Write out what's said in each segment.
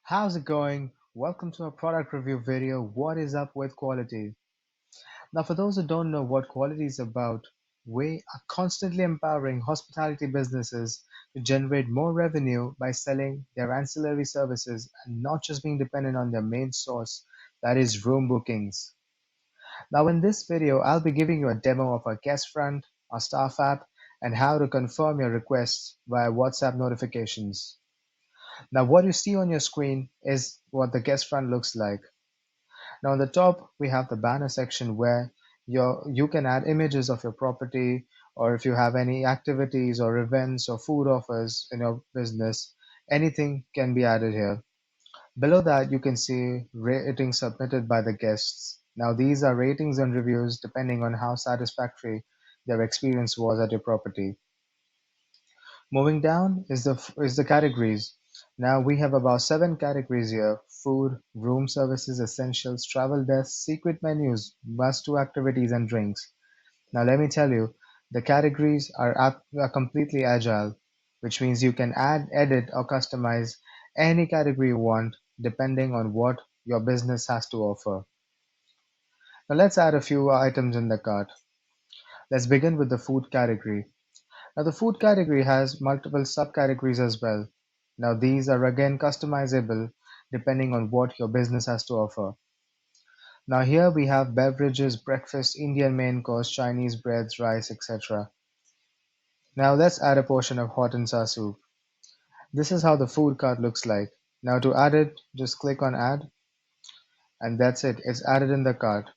How's it going? Welcome to a product review video. What is up with quality? Now, for those who don't know what quality is about, we are constantly empowering hospitality businesses to generate more revenue by selling their ancillary services and not just being dependent on their main source, that is room bookings. Now, in this video, I'll be giving you a demo of our guest front, our staff app, and how to confirm your requests via WhatsApp notifications. Now, what you see on your screen is what the guest front looks like. Now on the top, we have the banner section where you can add images of your property, or if you have any activities or events or food offers in your business, anything can be added here. Below that, you can see ratings submitted by the guests. Now these are ratings and reviews depending on how satisfactory their experience was at your property. Moving down is the categories. Now we have about 7 categories here: food, room services, essentials, travel desks, secret menus, must-do activities, and drinks. Now let me tell you, the categories are completely agile, which means you can add, edit, or customize any category you want depending on what your business has to offer. Now let's add a few items in the cart. Let's begin with the food category. Now the food category has multiple subcategories as well. Now these are again customizable depending on what your business has to offer. Now here we have beverages, breakfast, Indian main course, Chinese breads, rice, etc. Now let's add a portion of hot and sour soup. This is how the food cart looks like. Now to add it, just click on add, and that's it. It's added in the cart.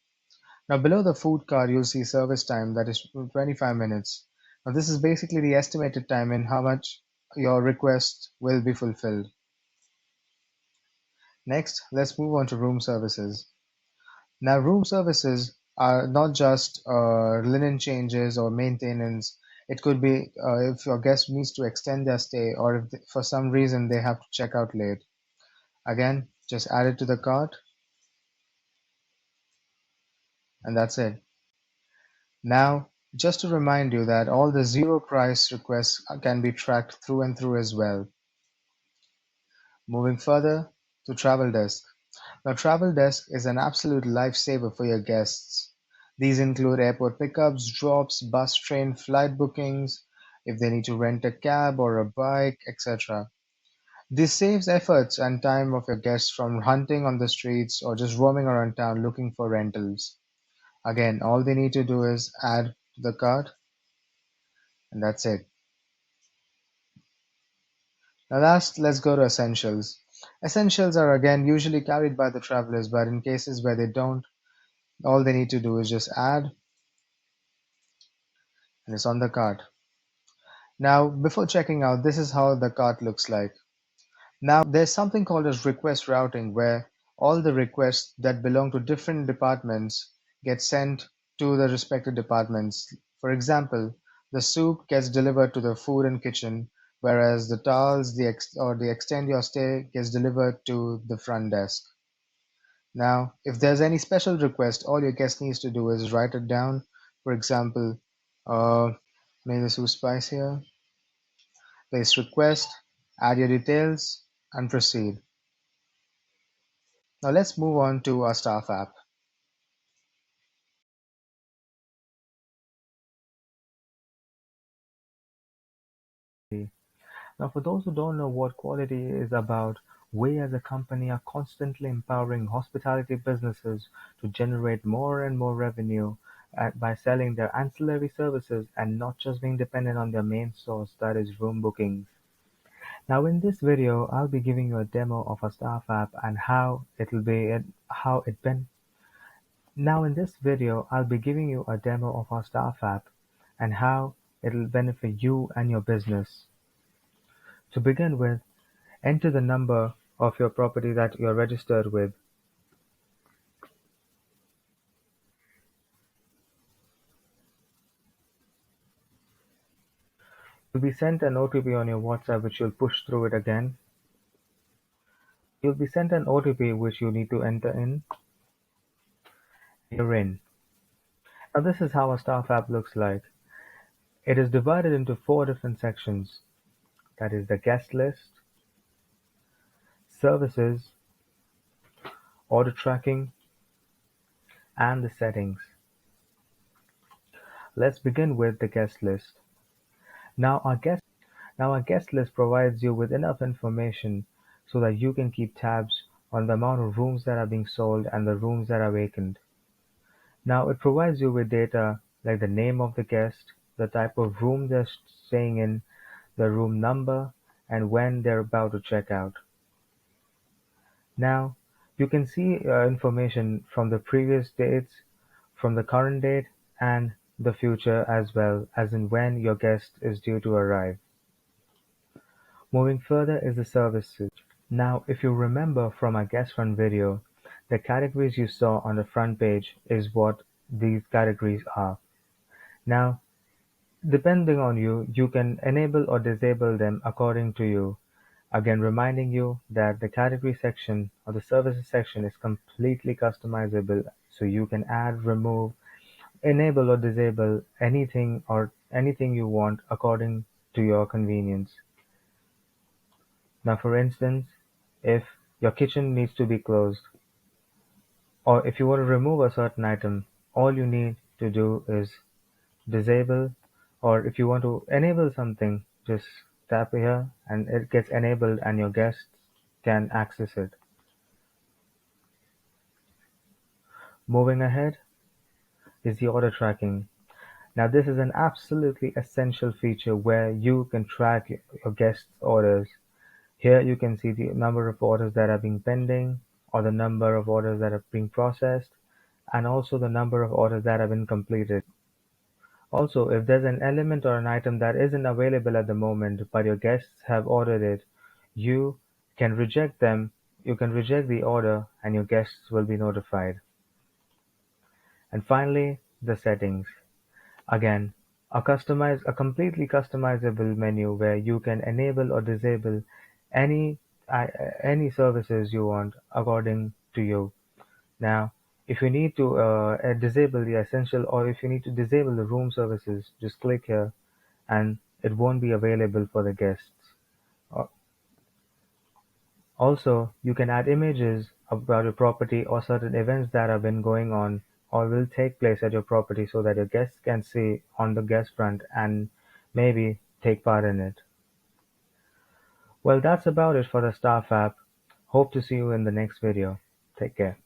Now below the food cart, you'll see service time, that is 25 minutes. Now this is basically the estimated time in how much your request will be fulfilled. Next, let's move on to room services. Now room services are not just linen changes or maintenance. It could be if your guest needs to extend their stay, or if for some reason they have to check out late. Again, just add it to the cart, and that's it. Now, just to remind you that all the zero price requests can be tracked through and through as well. Moving further to Travel Desk. Now, Travel Desk is an absolute lifesaver for your guests. These include airport pickups, drops, bus, train, flight bookings, if they need to rent a cab or a bike, etc. This saves efforts and time of your guests from hunting on the streets or just roaming around town looking for rentals. Again, all they need to do is add to the cart, and that's it. Now last, let's go to essentials. Essentials are again usually carried by the travelers, but in cases where they don't, all they need to do is just add, and it's on the cart. Now, before checking out, this is how the cart looks like. Now, there's something called as request routing, where all the requests that belong to different departments get sent to the respective departments. For example, the soup gets delivered to the food and kitchen, whereas the towels, the extend your stay gets delivered to the front desk. Now, if there's any special request, all your guest needs to do is write it down. For example, uh, may the soup spice here, place request, add your details, and proceed. Now let's move on to our staff app. Now, for those who don't know what quality is about, we as a company are constantly empowering hospitality businesses to generate more and more revenue by selling their ancillary services and not just being dependent on their main source, that is room bookings. Now, in this video, I'll be giving you a demo of our staff app and how it been. Now, in this video, I'll be giving you a demo of our staff app and how it'll benefit you and your business. To begin with, enter the number of your property that you're registered with. You'll be sent an OTP on your WhatsApp which you'll push through it again. You'll be sent an OTP which you need to enter in. You're in. Now this is how a staff app looks like. It is divided into 4 different sections. That is the guest list, services, order tracking, and the settings. Let's begin with the guest list. Now our guest list provides you with enough information so that you can keep tabs on the amount of rooms that are being sold and the rooms that are vacant. Now it provides you with data like the name of the guest, the type of room they're staying in, the room number, and when they're about to check out. Now you can see information from the previous dates, from the current date, and the future as well as in when your guest is due to arrive. Moving further is the services. Now, if you remember from our guest run video, the categories you saw on the front page is what these categories are. Now, depending on you, you can enable or disable them according to you. Again, reminding you that the category section or the services section is completely customizable, so you can add, remove, enable or disable anything you want according to your convenience. Now, for instance, if your kitchen needs to be closed, or if you want to remove a certain item, all you need to do is disable, or if you want to enable something, just tap here and it gets enabled and your guests can access it. Moving ahead is the order tracking. Now, this is an absolutely essential feature where you can track your guests' orders. Here you can see the number of orders that are being pending, or the number of orders that are being processed, and also the number of orders that have been completed. Also, if there's an element or an item that isn't available at the moment, but your guests have ordered it, you can reject them. You can reject the order and your guests will be notified. And finally, the settings. Again, a completely customizable menu where you can enable or disable any any services you want according to you. Now, if you need to disable the essential, or if you need to disable the room services, just click here and it won't be available for the guests. Uh, Also, you can add images about your property or certain events that have been going on or will take place at your property so that your guests can see on the guest front and maybe take part in it. Well, that's about it for the Staff app. Hope to see you in the next video. Take care.